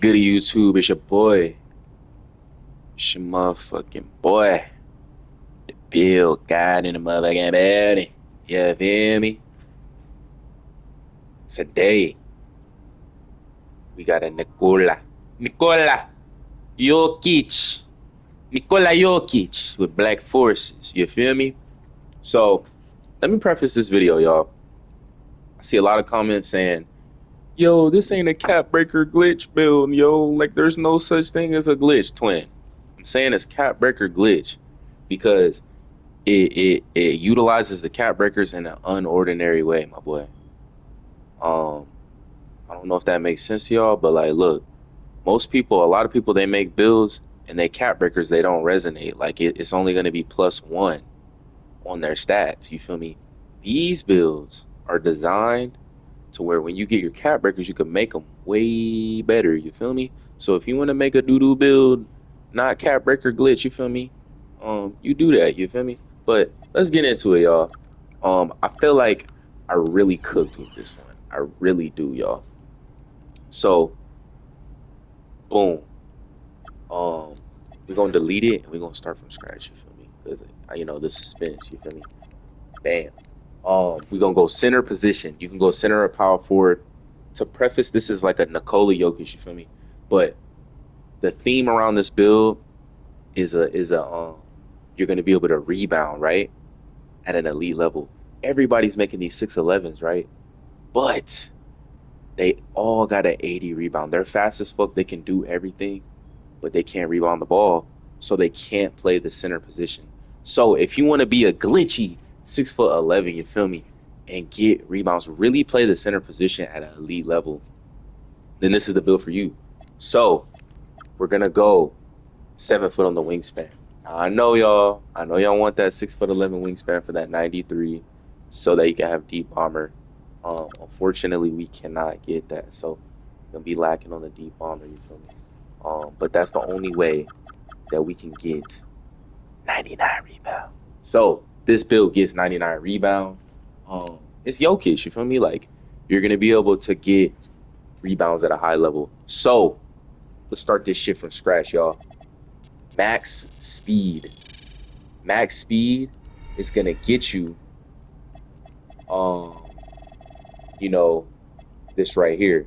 Good to YouTube, it's your boy. It's your motherfucking boy. The Bill God in the motherfucking building. You feel me? Today, we got a Nikola Jokic. Nikola Jokic with Black Forces. You feel me? So, let me preface this video, y'all. I see a lot of comments saying, yo, this ain't a cap breaker glitch build, yo. Like, there's no such thing as a glitch, twin. I'm saying it's cap breaker glitch because it utilizes the cap breakers in an unordinary way, my boy. Um, I don't know if that makes sense to y'all, but like, look, a lot of people, they make builds and they cap breakers, they don't resonate. Like it's only going to be +1 on their stats. You feel me? These builds are designed to where when you get your cap breakers, you can make them way better. You feel me? So if you want to make a doo doo build, not cap breaker glitch, you feel me? You do that. You feel me? But let's get into it, y'all. I feel like I really cooked with this one. I really do, y'all. So boom. Um, we're gonna delete it and we're gonna start from scratch. You feel me? Because the suspense. You feel me? Bam. We're gonna go center position. You can go center or power forward. To preface, this is like a Nikola Jokic. You feel me? But the theme around this build is a you're gonna be able to rebound right at an elite level. Everybody's making these 6'11s, right? But they all got an 80 rebound. They're fast as fuck. They can do everything, but they can't rebound the ball, so they can't play the center position. So if you want to be a glitchy 6'11", you feel me, and get rebounds, really play the center position at an elite level, then this is the build for you. So we're gonna go 7 foot on the wingspan. Now, I know y'all want that 6'11" wingspan for that 93, so that you can have deep bomber. Unfortunately, we cannot get that, so gonna be lacking on the deep bomber. You feel me? But that's the only way that we can get 99 rebound. So this build gets 99 rebound. It's Jokic. You feel me? Like you're gonna be able to get rebounds at a high level. So let's start this shit from scratch, y'all. Max speed. Max speed is gonna get you um, you know, this right here.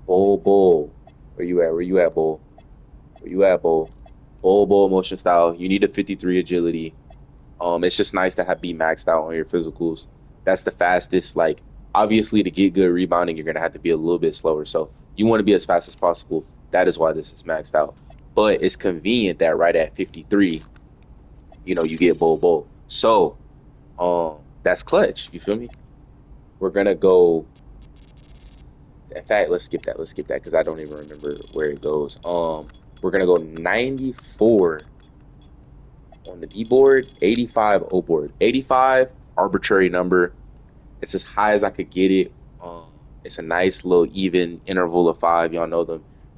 Bull. Where you at? Where you at, bull? Where you at, bull? Bull motion style. You need a 53 agility. It's just nice to be maxed out on your physicals. That's the fastest. Like, obviously, to get good rebounding, you're gonna have to be a little bit slower. So you want to be as fast as possible. That is why this is maxed out. But it's convenient that right at 53, you get bull. So, that's clutch. You feel me? We're gonna go. In fact, let's skip that. Let's skip that because I don't even remember where it goes. We're gonna go 94 on the D board, 85 O board. 85 arbitrary number. It's as high as I could get it. It's a nice little even interval of 5. Y'all know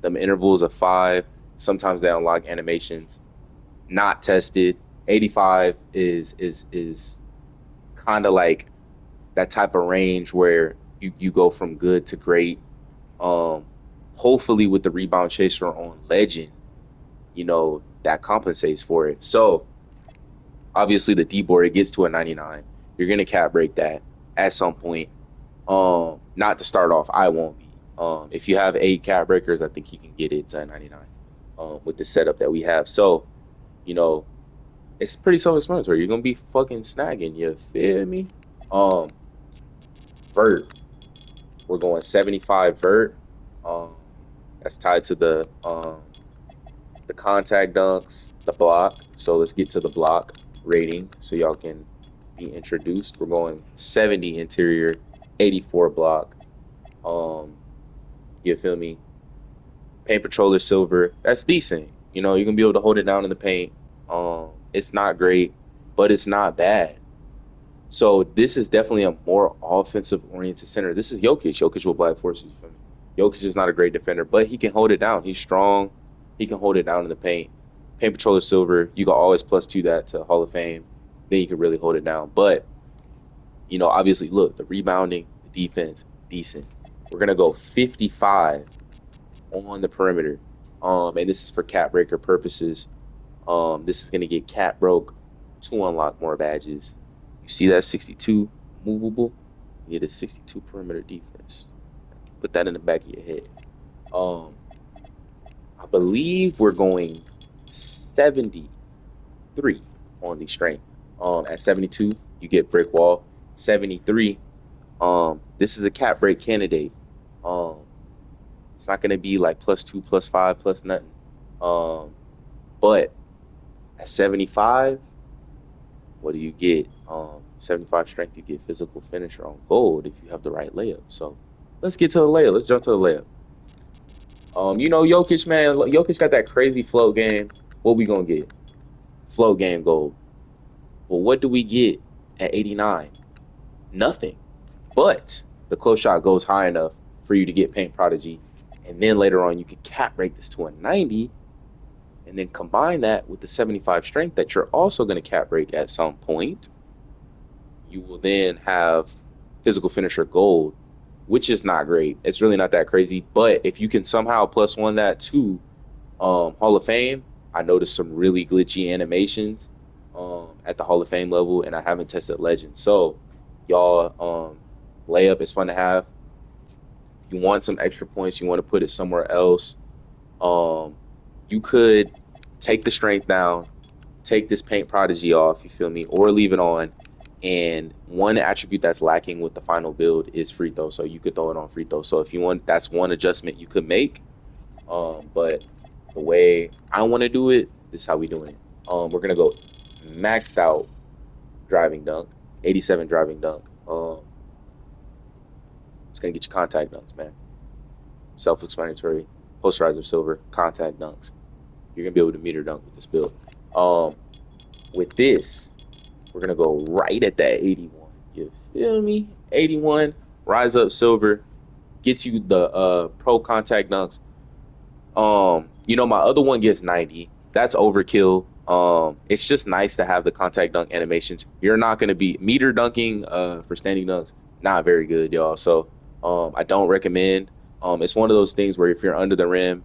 them intervals of 5. Sometimes they unlock animations. Not tested. 85 is kind of like that type of range where you go from good to great. Um, Hopefully with the rebound chaser on legend, that compensates for it. So obviously the D board, it gets to a 99. You're gonna cap break that at some point. Not to start off, I won't be. If you have 8 cap breakers, I think you can get it to a 99. With the setup that we have. So, you know, it's pretty self-explanatory. You're gonna be fucking snagging, you feel me? Um, vert. We're going 75 vert. Um, that's tied to the contact dunks, the block. So let's get to the block rating so y'all can be introduced. We're going 70 interior, 84 block. Um, you feel me? Paint Patroller Silver. That's decent. You're gonna be able to hold it down in the paint. It's not great, but it's not bad. So this is definitely a more offensive oriented center. This is Jokic. Jokic will Black Forces. You feel me? Jokic is not a great defender, but he can hold it down. He's strong. He can hold it down in the paint. Paint Patroller Silver. You can always +2 that to Hall of Fame. Then you can really hold it down. But obviously, look, the rebounding, the defense, decent. We're gonna go 55 on the perimeter. And this is for cap breaker purposes. This is gonna get cap broke to unlock more badges. You see that 62 movable? You get a 62 perimeter defense. Put that in the back of your head. Um, I believe we're going 73 on the strength. At 72, you get brick wall. 73, this is a cap break candidate. Um, it's not gonna be like +2, +5, plus nothing. Um, but at 75, what do you get? 75 strength, you get physical finisher on gold if you have the right layup. So let's get to the layup. Let's jump to the layup. Jokic, man. Jokic got that crazy float game. What we gonna get? Float game gold. Well, what do we get at 89? Nothing. But the close shot goes high enough for you to get paint prodigy, and then later on you can cap break this to a 90, and then combine that with the 75 strength that you're also going to cap break at some point. You will then have physical finisher gold, which is not great. It's really not that crazy. But if you can somehow +1 that to Hall of Fame, I noticed some really glitchy animations at the Hall of Fame level, and I haven't tested Legends. So, y'all, layup is fun to have. If you want some extra points, you want to put it somewhere else. Um, you could take the strength down, take this paint prodigy off, you feel me, or leave it on. And one attribute that's lacking with the final build is free throw. So you could throw it on free throw. So if you want, that's one adjustment you could make. But the way I want to do it, this is how we doing it. We're gonna go maxed out driving dunk, 87 driving dunk. It's gonna get you contact dunks, man. Self-explanatory. Posterizer silver, contact dunks. You're gonna be able to meter dunk with this build. Um, with this, we're gonna go right at that 81. You feel me? 81, rise up silver, gets you the pro contact dunks. My other one gets 90. That's overkill. It's just nice to have the contact dunk animations. You're not gonna be meter dunking for standing dunks, not very good, y'all. So I don't recommend. It's one of those things where if you're under the rim,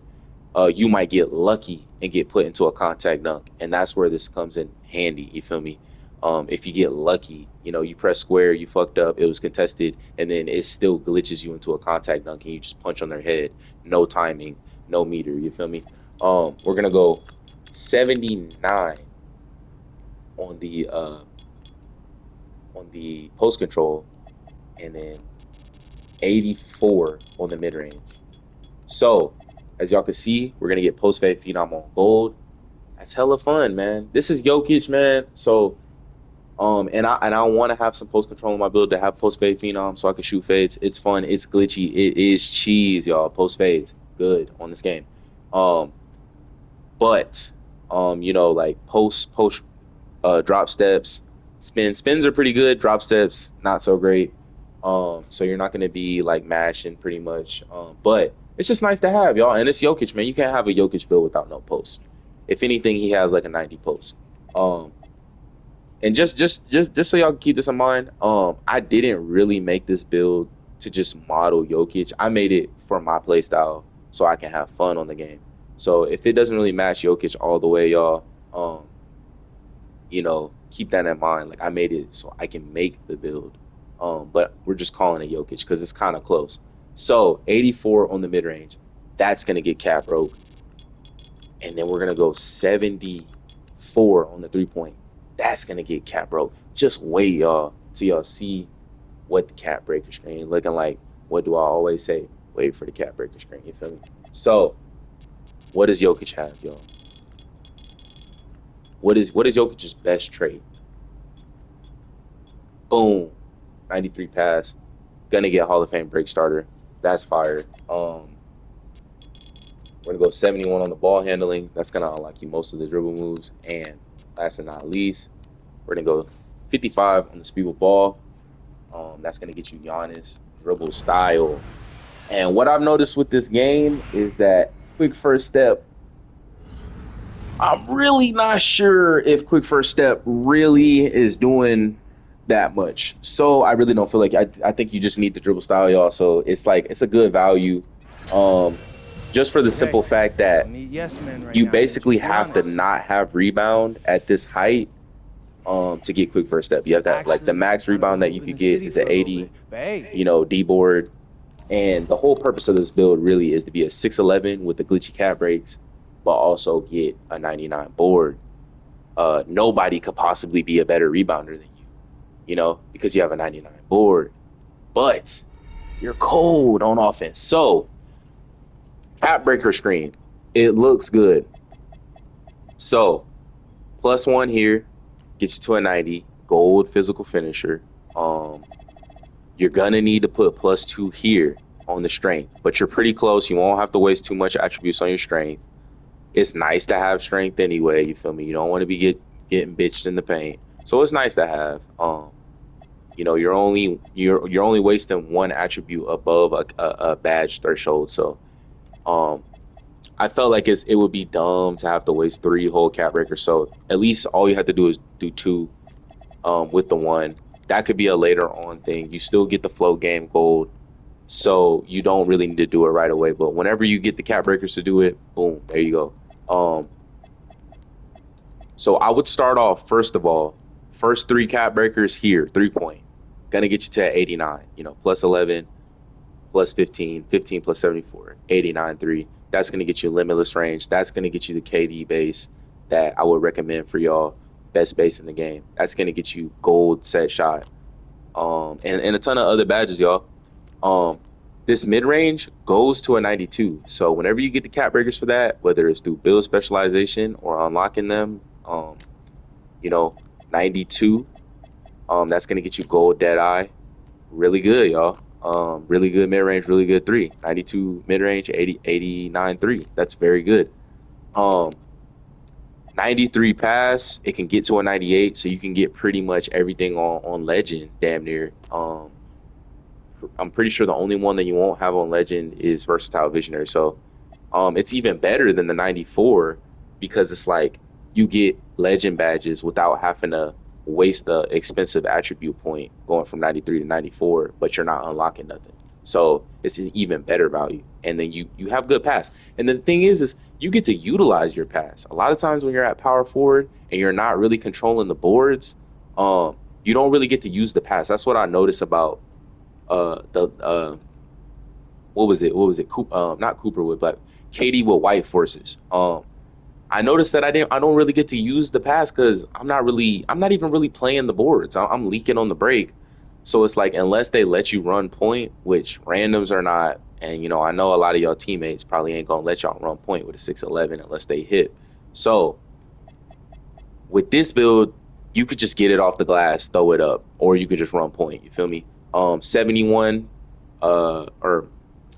you might get lucky and get put into a contact dunk, and that's where this comes in handy. You feel me? If you get lucky, you press square, you fucked up, it was contested, and then it still glitches you into a contact dunk, and you just punch on their head, no timing, no meter. You feel me? We're gonna go 79 on the post control, and then 84 on the mid range. So, as y'all can see, we're gonna get post fade phenom on gold. That's hella fun, man. This is Jokic, man. So, and I want to have some post control in my build to have post fade phenom so I can shoot fades. It's fun. It's glitchy. It is cheese, y'all. Post fades, good on this game. Um, but like post drop steps, spins are pretty good. Drop steps not so great. So you're not gonna be like mashing pretty much. But it's just nice to have, y'all. And it's Jokic, man. You can't have a Jokic build without no post. If anything, he has like a 90 post. Um, and just so y'all can keep this in mind, I didn't really make this build to just model Jokic. I made it for my play style so I can have fun on the game. So if it doesn't really match Jokic all the way, y'all, keep that in mind. Like I made it so I can make the build. But we're just calling it Jokic because it's kind of close. So 84 on the mid range, that's gonna get cap broke, and then we're gonna go 74 on the 3 point. That's gonna get cap broke. Just wait, y'all, till y'all see what the cap breaker screen looking like. What do I always say? Wait for the cap breaker screen. You feel me? So, what does Jokic have, y'all? What is Jokic's best trait? Boom, 93 pass. Gonna get Hall of Fame break starter. That's fire. We're gonna go 71 on the ball handling. That's gonna unlock you most of the dribble moves. And last but not least, we're gonna go 55 on the speed with ball. That's gonna get you Giannis dribble style. And what I've noticed with this game is that quick first step. I'm really not sure if quick first step really is doing that much. So I really don't feel like I think you just need the dribble style, y'all. So it's like it's a good value. Um, just for the Okay, simple fact don't that need yes men right you now, Mitch. basically Just be have to honest. not have rebound at this height to get quick first step. You have that like the Actually, max want to go rebound that you hoop in could the get city is an for a little 80, bit. But hey, D board. And the whole purpose of this build really is to be a 6'11 with the glitchy cat breaks, but also get a 99 board. Nobody could possibly be a better rebounder than you, because you have a 99 board. But you're cold on offense. So, cat breaker screen, it looks good. So, +1 here gets you to a 90, gold physical finisher. Um, you're gonna need to put +2 here on the strength, but you're pretty close. You won't have to waste too much attributes on your strength. It's nice to have strength anyway. You feel me? You don't want to be getting bitched in the paint, so it's nice to have. You're only wasting one attribute above a badge threshold. So, um, I felt like it would be dumb to have to waste three whole cat breakers. So at least all you have to do is do two, with the one. That could be a later on thing. You still get the flow game gold, so you don't really need to do it right away. But whenever you get the cat breakers to do it, boom, there you go. So I would start off first of all, first three cat breakers here, 3 point, gonna get you to 89. +11, +15, 15 +74, 89 3. That's gonna get you limitless range. That's gonna get you the KD base that I would recommend for y'all. Best base in the game. That's gonna get you gold set shot. And a ton of other badges, y'all. Um, this mid range goes to a 92. So whenever you get the cat breakers for that, whether it's through build specialization or unlocking them, you know, 92. That's gonna get you gold dead eye. Really good, y'all. Really good mid range, really good three. 92 mid range, 80, 89 three. That's very good. Um, 93 pass, it can get to a 98, so you can get pretty much everything on legend, damn near. I'm pretty sure the only one that you won't have on legend is versatile visionary. So it's even better than the 94 because it's like you get legend badges without having to waste the expensive attribute point going from 93 to 94, but you're not unlocking nothing. So it's an even better value. And then you have good pass. And the thing is you get to utilize your pass. A lot of times when you're at power forward and you're not really controlling the boards, you don't really get to use the pass. That's what I noticed about the what was it? What was it? Not Cooperwood, but KD with White Forces. I noticed that I don't really get to use the pass because I'm not even really playing the boards. I'm leaking on the break, so it's like unless they let you run point, which randoms are not, and I know a lot of y'all teammates probably ain't gonna let y'all run point with a 6'11 unless they hit. So with this build, you could just get it off the glass, throw it up, or you could just run point. You feel me? 71, or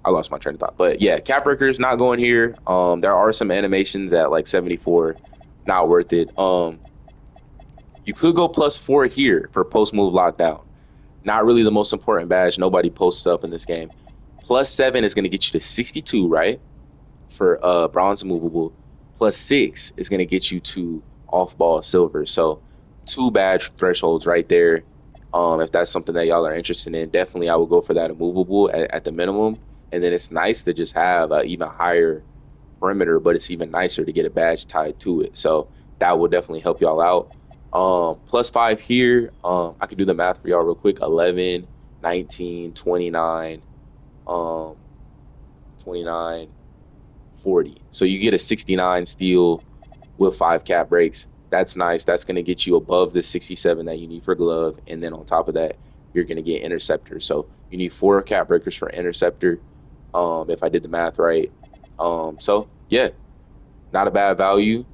I lost my train of thought. But yeah, cap breakers not going here. There are some animations at like 74, not worth it. You could go +4 here for post move lockdown. Not really the most important badge. Nobody posts up in this game. +7 is going to get you to 62, right? For bronze movable. +6 is going to get you to off ball silver. So two badge thresholds right there. If that's something that y'all are interested in, definitely I would go for that immovable at the minimum. And then it's nice to just have an even higher perimeter, but it's even nicer to get a badge tied to it. So that will definitely help y'all out. +5 here. I can do the math for y'all real quick. 11, 19, 29, 29, 40. So you get a 69 steal with 5 cap breaks. That's nice. That's going to get you above the 67 that you need for glove. And then on top of that, you're going to get interceptor. So you need 4 cap breakers for interceptor, if I did the math right. So yeah, not a bad value,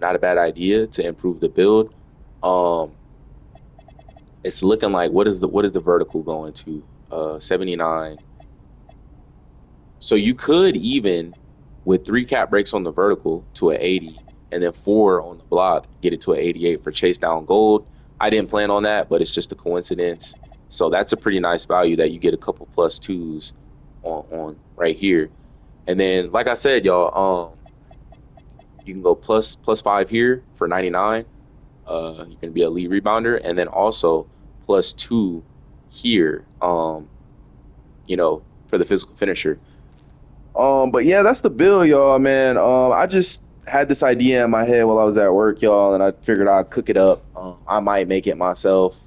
not a bad idea to improve the build. Um, it's looking like what is the vertical going to? 79. So you could even, with 3 cap breaks on the vertical to an 80, and then 4 on the block, get it to an 88 for chase down gold. I didn't plan on that, but it's just a coincidence. So that's a pretty nice value that you get a couple +2s on right here. And then, like I said, y'all, you can go plus 5 here for 99. You can be a lead rebounder, and then also +2 here, for the physical finisher. But yeah, that's the build, y'all, man. I just had this idea in my head while I was at work, y'all, and I figured I'd cook it up. I might make it myself.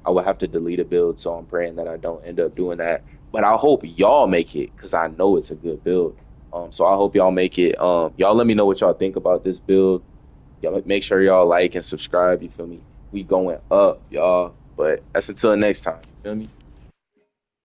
I would have to delete a build, so I'm praying that I don't end up doing that. But I hope y'all make it because I know it's a good build. So I hope y'all make it. Y'all let me know what y'all think about this build. Y'all make sure y'all like and subscribe. You feel me? We going up, y'all. But that's until next time. You feel me?